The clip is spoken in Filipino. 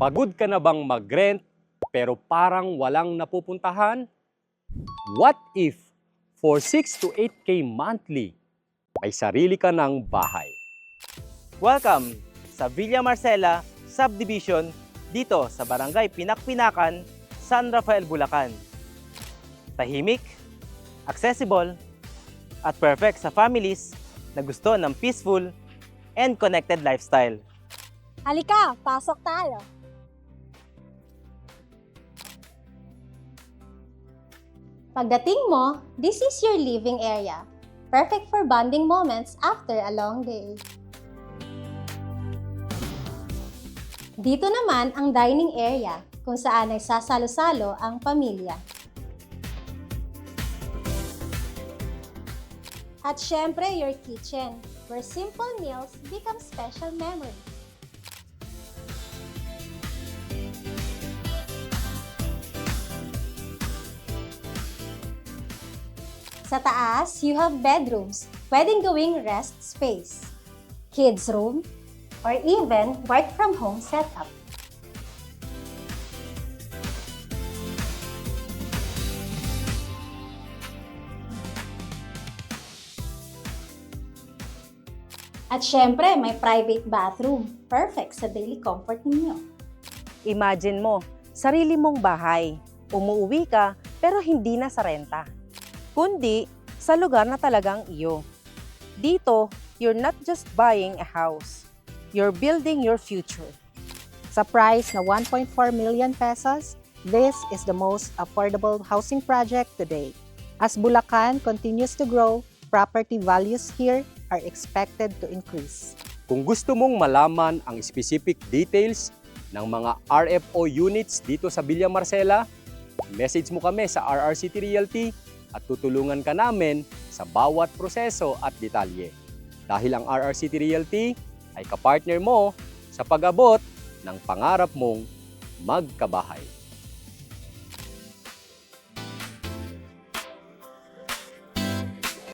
Pagod ka na bang mag-rent pero parang walang napupuntahan? What if for 6 to 8K monthly, may sarili ka ng bahay? Welcome sa Villa Marcela Subdivision dito sa Barangay Pinakpinakan, San Rafael, Bulacan. Tahimik, accessible, at perfect sa families na gusto ng peaceful and connected lifestyle. Halika, pasok tayo. Pagdating mo, this is your living area. Perfect for bonding moments after a long day. Dito naman ang dining area, kung saan ay sasalo-salo ang pamilya. At syempre, your kitchen, where simple meals become special memories. Sa taas, you have bedrooms, pwedeng gawing rest space, kids room, or even work from home setup. At syempre, may private bathroom, perfect sa daily comfort ninyo. Imagine mo, sarili mong bahay. Umuwi ka pero hindi na sa renta, kundi sa lugar na talagang iyo. Dito, you're not just buying a house. You're building your future. Sa price na 1.4 million pesos, this is the most affordable housing project today. As Bulacan continues to grow, property values here are expected to increase. Kung gusto mong malaman ang specific details ng mga RFO units dito sa Villa Marcela, message mo kami sa RRCT Realty at tutulungan ka namin sa bawat proseso at detalye. Dahil ang RRCT Realty ay kapartner mo sa pag-abot ng pangarap mong magkabahay.